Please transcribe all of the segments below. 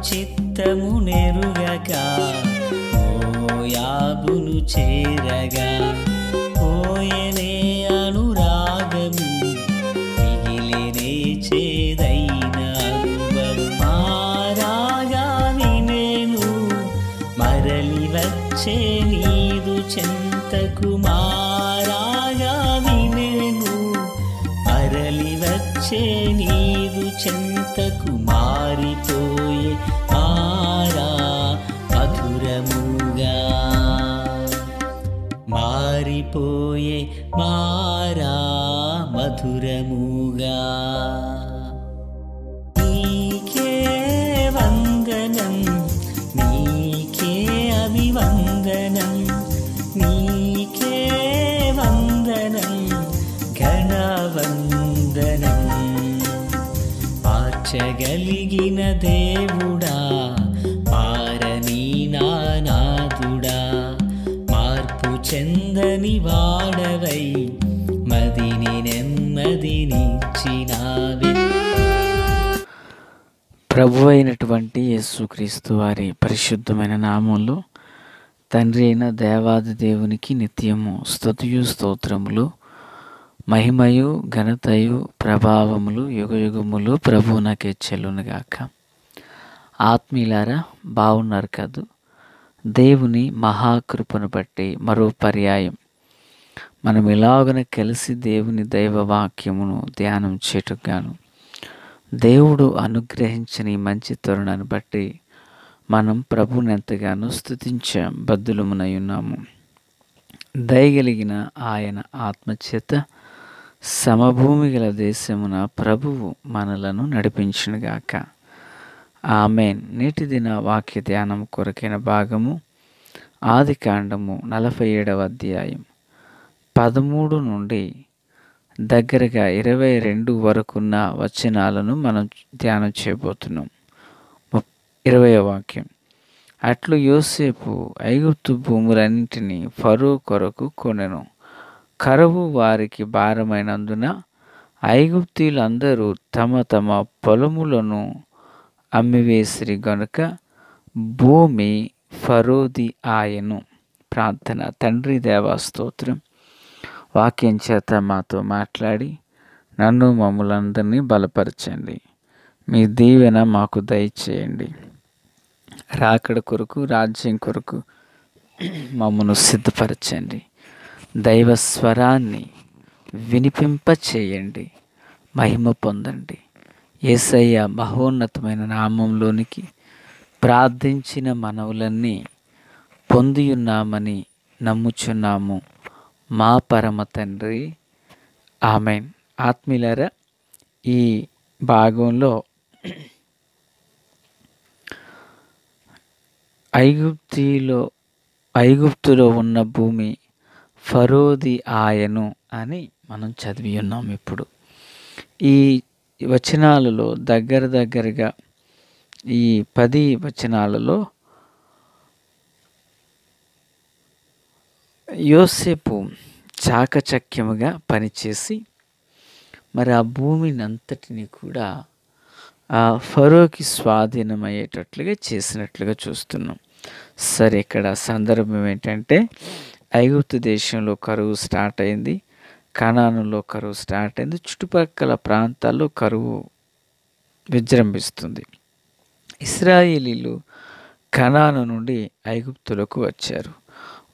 చిత్తము నెరుగక మోయాబును చేరగా పోయనే అనురాగము మిగిలినే చేదైన అనుభవం మారాగా వినేను మరలి వచ్చే నీదు చెంతకు మారాగా వినేను మరలి వచ్చే నీదు చెంతకు మారిపోయే మారా మధురముగా మారిపోయే మారా మధురముగా నీకే వందనం నీకే అభివందనం నీకే వందనం ఘనవందనం మార్చగలిగిన దేవుడా మారని నానాదుడా మార్పు చెందని వాడవై మదిని నెమ్మదినిచ్చినావే. ప్రభు అయినటువంటి యేసుక్రీస్తు వారి పరిశుద్ధమైన నామంలో తండ్రి అయిన దేవాది దేవునికి నిత్యము స్తుతియు స్తోత్రములు మహిమయు ఘనతయు ప్రభావములు యుగయుగములు ప్రభువునకే చెల్లునుగాక. ఆత్మీయులారా, బాగున్నారు కాదు? దేవుని మహాకృపను బట్టి మరో పర్యాయం మనం ఎలాగన కలిసి దేవుని దైవవాక్యమును ధ్యానం చేయటగాను దేవుడు అనుగ్రహించిన ఈ మంచి తరుణాన్ని బట్టి మనం ప్రభువుని ఎంతగానో స్తుతించాం, బద్దులమునై ఉన్నాము. దయగలిగిన ఆయన ఆత్మచేత సమభూమి గల దేశమున ప్రభువు మనలను నడిపించునుగాక. ఆమేన్. నేటి దిన వాక్య ధ్యానం కొరకైన భాగము ఆదికాండము 47వ అధ్యాయం 13 నుండి దగ్గరగా 22 వరకున్న వచనాలను మనం ధ్యానం చేయబోతున్నాం. 20వ వాక్యం. అట్లు యోసేపు ఐగుప్తు భూములన్నింటినీ ఫరో కొరకు కొనెను. కరువు వారికి భారమైనందున ఐగుప్తీయులందరూ తమ తమ పొలములను అమ్మివేసిరి గనుక భూమి ఫరోది ఆయను. ప్రార్థన. తండ్రి దేవా స్తోత్రం, వాక్యం చేత మాతో మాట్లాడి నన్ను మమ్ములందరినీ బలపరచండి. మీ దీవెన మాకు దయచేయండి. రాకడ కొరకు రాజ్యం కొరకు మమ్మను సిద్ధపరచండి. దైవ స్వరాన్ని వినిపింపచేయండి. మహిమ పొందండి. యేసయ్య మహోన్నతమైన నామంలోనికి ప్రార్థించిన మనవులన్నీ పొందియున్నామని నమ్ముచున్నాము మా పరమ తండ్రి. ఆమేన్. ఆత్మీయులారా, ఈ భాగంలో ఐగుప్తులో ఉన్న భూమి ఫరోది ఆయను అని మనం చదివి ఉన్నాం. ఇప్పుడు ఈ వచనాలలో దగ్గరగా ఈ 10 వచనాలలో యోసేపు చాకచక్యముగా పనిచేసి మరి ఆ భూమిని అంతటిని కూడా ఫరోకి స్వాధీనమయ్యేటట్లుగా చేసినట్లుగా చూస్తున్నాం. సరే, ఇక్కడ సందర్భం ఏంటంటే ఐగుప్తు దేశంలో కరువు స్టార్ట్ అయింది, కనానులో కరువు స్టార్ట్ అయింది, చుట్టుపక్కల ప్రాంతాల్లో కరువు విజృంభిస్తుంది. ఇశ్రాయేలీలు కనాను నుండి ఐగుప్తులకు వచ్చారు.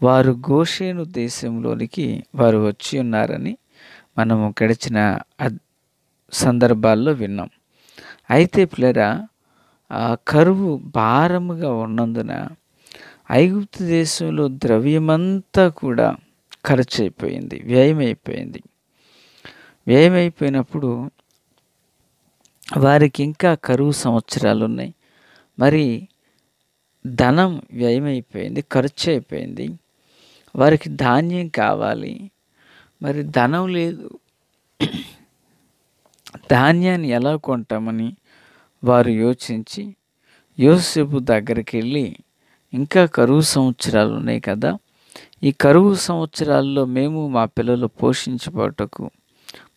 వారు గోషేను దేశంలోనికి వారు వచ్చి ఉన్నారని మనము గడిచిన సందర్భాల్లో విన్నాం. అయితే పిల్లరా, కరువు భారముగా ఉన్నందున ఐగుప్తు దేశంలో ద్రవ్యమంతా కూడా ఖర్చు అయిపోయింది, వ్యయమైపోయినప్పుడు వారికి ఇంకా కరువు సంవత్సరాలు ఉన్నాయి. మరి ధనం వ్యయమైపోయింది, ఖర్చు అయిపోయింది. వారికి ధాన్యం కావాలి, మరి ధనం లేదు. ధాన్యాన్ని ఎలా కొంటామని వారు యోచించి యోసేపు దగ్గరికి వెళ్ళి, ఇంకా కరువు సంవత్సరాలు ఉన్నాయి కదా, ఈ కరువు సంవత్సరాల్లో మేము మా పిల్లలు పోషించబడటకు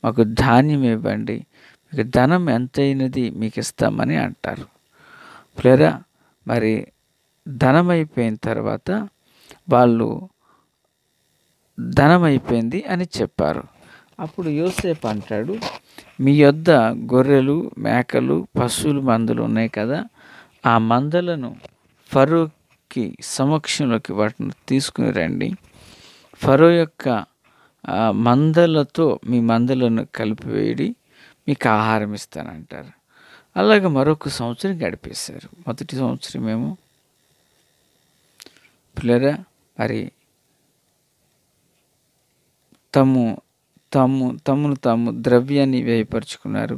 మాకు ధాన్యం ఇవ్వండి, మీకు ధనం ఎంతైనది మీకు ఇస్తామని అంటారు. పిల్లరా, మరి ధనమైపోయిన తర్వాత వాళ్ళు ధనమైపోయింది అని చెప్పారు. అప్పుడు యోసేపు అంటాడు, మీ యొద్ద గొర్రెలు, మేకలు, పశువులు, మందలు ఉన్నాయి కదా, ఆ మందలను ఫరోకి సమక్షంలోకి వాటిని తీసుకుని రండి. ఫరో యొక్క మందలతో మీ మందలను కలిపివేయడి, మీకు ఆహారం ఇస్తానంటారు. అలాగే మరొక సంవత్సరం గడిపేశారు. మొదటి సంవత్సరం ఏమో పిల్లరా మరి తమను తాము ద్రవ్యాన్ని వ్యయపరుచుకున్నారు.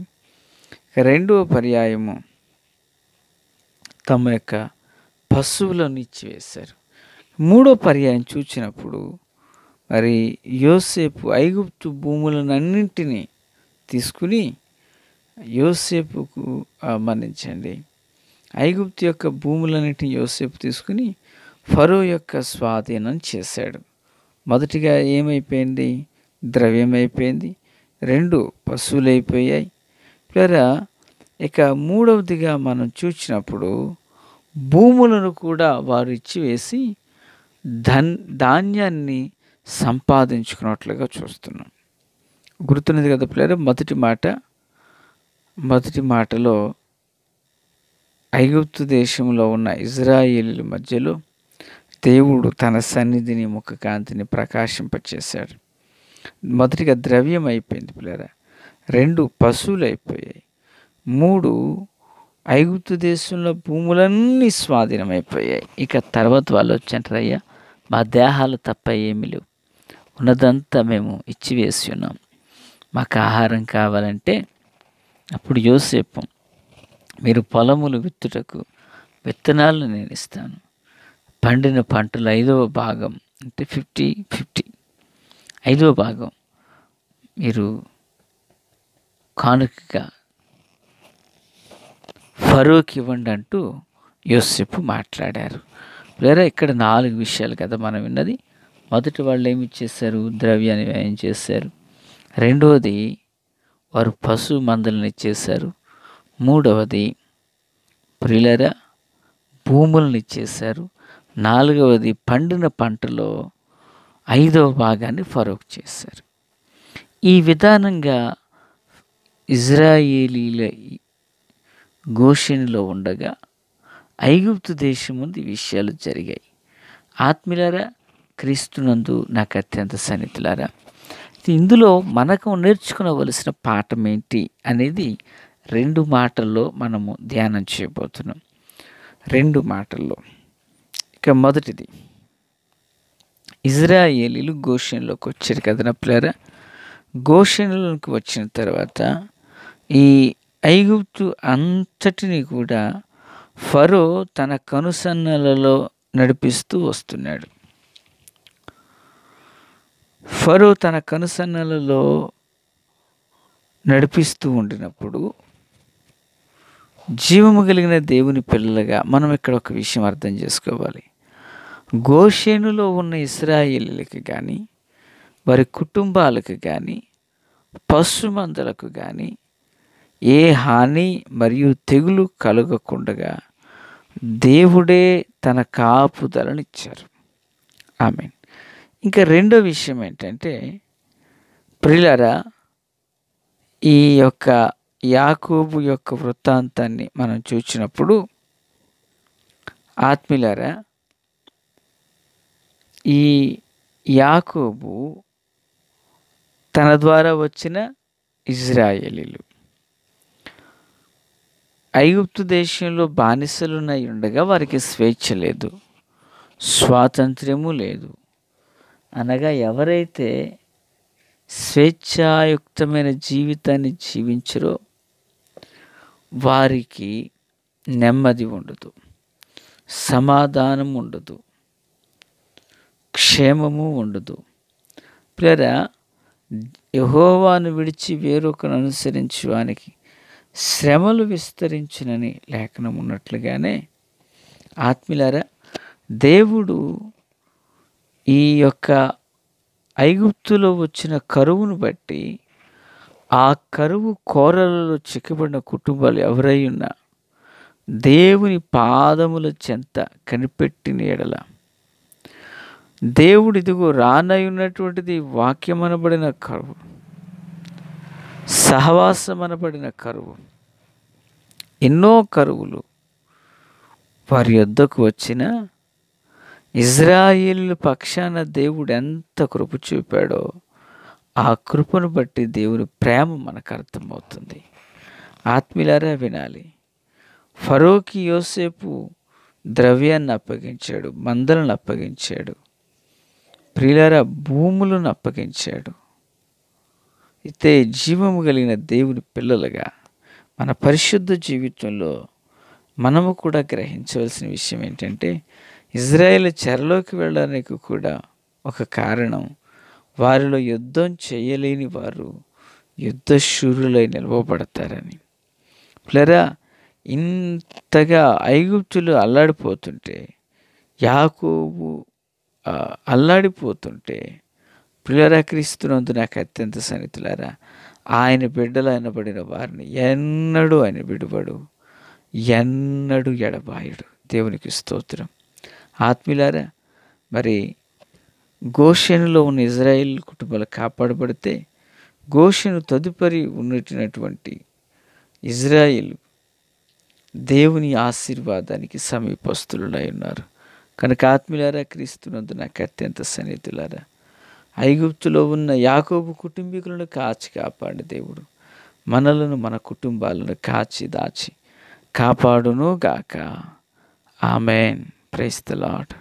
రెండవ పర్యాయము తమ యొక్క పశువులను ఇచ్చివేశారు. మూడో పర్యాయం చూచినప్పుడు మరి యోసేపు ఐగుప్తు భూములనన్నింటినీ తీసుకుని యోసేపుకు మన్నించండి, ఐగుప్తు యొక్క భూములన్నింటినీ యోసేపు తీసుకుని ఫరో యొక్క స్వాధీనం చేశాడు. మొదటిగా ఏమైపోయింది? ద్రవ్యం అయిపోయింది. 2 పశువులు అయిపోయాయి. ఇక మూడవదిగా మనం చూసినప్పుడు భూములను కూడా వారు ఇచ్చివేసి ధాన్యాన్ని సంపాదించుకున్నట్లుగా చూస్తున్నాం. గుర్తున్నది కదా పిల్లలు, మొదటి మాటలో ఐగుప్తు దేశంలో ఉన్న ఇజ్రాయేలీల మధ్యలో దేవుడు తన సన్నిధిని, ముఖకాంతిని ప్రకాశింపచేశాడు. మొదటిగా ద్రవ్యం అయిపోయింది పిల్లరా, 2 పశువులు అయిపోయాయి, 3 ఐగుప్తు దేశంలో భూములన్నీ స్వాధీనమైపోయాయి. ఇక తర్వాత వాళ్ళు వచ్చారయ్యా, మా దేహాలు తప్ప ఏమీ లేవు, ఉన్నదంతా మేము ఇచ్చివేసి ఉన్నాం, మాకు ఆహారం కావాలంటే అప్పుడు యోసేపు, మీరు పొలములు విత్తుటకు విత్తనాలను నేను ఇస్తాను, పండిన పంటలు 5వ భాగం అంటే 50-50 5వ భాగం మీరు కానుకగా ఫరోకి ఇవ్వండి అంటూ యోసేపు మాట్లాడారు. లేదా ఇక్కడ 4 విషయాలు కదా మనం విన్నది. మొదటి వాళ్ళు ఏమి చేశారు? ద్రవ్యాన్ని వ్యయం చేశారు. రెండవది వారు పశు మందలను ఇచ్చేశారు. మూడవది ప్రియులరా భూములను ఇచ్చేశారు. నాలుగవది పండిన పంటలో 5వ భాగాన్ని ఫరోకు చేశారు. ఈ విధానంగా ఇజ్రాయేలీల గోషెనులో ఉండగా ఐగుప్తు దేశం ముందు ఈ విషయాలు జరిగాయి. ఆత్మీయులారా, క్రీస్తునందు నాకు అత్యంత సన్నిహితులారా, ఇందులో మనకు నేర్చుకునవలసిన పాఠం ఏంటి అనేది 2 మాటల్లో మనము ధ్యానం చేయబోతున్నాం. 2 మాటల్లో. ఇక మొదటిది, ఇజ్రాయేలీలు గోషెనులోకి వచ్చారు కదా పిల్లరా. గోషెనులోకి వచ్చిన తర్వాత ఈ ఐగుప్తు అంతటిని కూడా ఫరో తన కనుసన్నలలో నడిపిస్తూ వస్తున్నాడు. ఫరో తన కనుసన్నలలో నడిపిస్తూ ఉండినప్పుడు జీవము కలిగిన దేవుని పిల్లలుగా మనం ఇక్కడ ఒక విషయం అర్థం చేసుకోవాలి. గోషెనులో ఉన్న ఇశ్రాయేలీలకు కానీ, వారి కుటుంబాలకు కానీ, పశుమందలకు కానీ ఏ హాని మరియు తెగులు కలగకుండా దేవుడే తన కాపుదలనిచ్చారు. ఆమేన్. ఇంకా రెండో విషయం ఏంటంటే ప్రియులారా, ఈ యొక్క యాకోబు యొక్క వృత్తాంతాన్ని మనం చూసినప్పుడు ఆత్మీయులారా, ఈ యాకోబు తన ద్వారా వచ్చిన ఇజ్రాయేలీలు ఐగుప్తు దేశంలో బానిసలునై ఉండగా వారికి స్వేచ్ఛ లేదు, స్వాతంత్ర్యము లేదు. అనగా ఎవరైతే స్వేచ్ఛాయుక్తమైన జీవితాన్ని జీవించరో వారికి నెమ్మది ఉండదు, సమాధానం ఉండదు, క్షేమము ఉండదు. ప్రియరా, యెహోవాను విడిచి వేరొకను అనుసరించు వానికి శ్రమలు విస్తరించునని లేఖనం ఉన్నట్లుగానే ఆత్మీయులారా, దేవుడు ఈ యొక్క ఐగుప్తులో వచ్చిన కరువును బట్టి ఆ కరువు కోరలలో చిక్కబడిన కుటుంబాలు ఎవరై ఉన్నా దేవుని పాదముల చెంత కనిపెట్టిన ఎడల దేవుడు ఇదిగో రానయున్నటువంటిది వాక్యం అనబడిన కరువు, సహవాసం అనబడిన కరువు, ఎన్నో కరువులు వారి యొద్దకు వచ్చిన ఇజ్రాయేలు పక్షాన దేవుడు ఎంత కృప చూపాడో ఆ కృపను బట్టి దేవుని ప్రేమ మనకు అర్థమవుతుంది. ఆత్మీయులారా వినాలి. ఫరోకి యోసేపు ద్రవ్యాన్ని అప్పగించాడు, మందలను అప్పగించాడు, ప్రియులారా భూములను అప్పగించాడు. అయితే జీవము కలిగిన దేవుని పిల్లలుగా మన పరిశుద్ధ జీవితంలో మనము కూడా గ్రహించవలసిన విషయం ఏంటంటే, ఇజ్రాయేల్ చెరలోకి వెళ్ళడానికి కూడా ఒక కారణం, వారిలో యుద్ధం చేయలేని వారు యుద్ధశూరులై నిలవబడతారని. పిల్లరా, ఇంతగా ఐగుప్తులు అల్లాడిపోతుంటే, యాకోబు అల్లాడిపోతుంటే, పిల్లరా క్రీస్తునందు నాకు అత్యంత సన్నిహితులారా, ఆయన బిడ్డలు అనబడిన వారిని ఎన్నడూ ఆయన విడువడు, ఎన్నడూ ఎడబాయుడు. దేవునికి స్తోత్రం. ఆత్మీయులారా, మరి గోషెనులో ఉన్న ఇజ్రాయేల్ కుటుంబాలు కాపాడబడితే, గోషెను తదుపరి ఉన్నటువంటి ఇజ్రాయేల్ దేవుని ఆశీర్వాదానికి సమీపస్తులులై ఉన్నారు. కనుక ఆత్మీయులారా, క్రీస్తునందు నాకు అత్యంత సన్నిహితులారా, ఐగుప్తులో ఉన్న యాకోబు కుటుంబీకులను కాచి కాపాడు దేవుడు మనలను, మన కుటుంబాలను కాచి దాచి కాపాడును గాక. ఆమేన్. Praise the lord.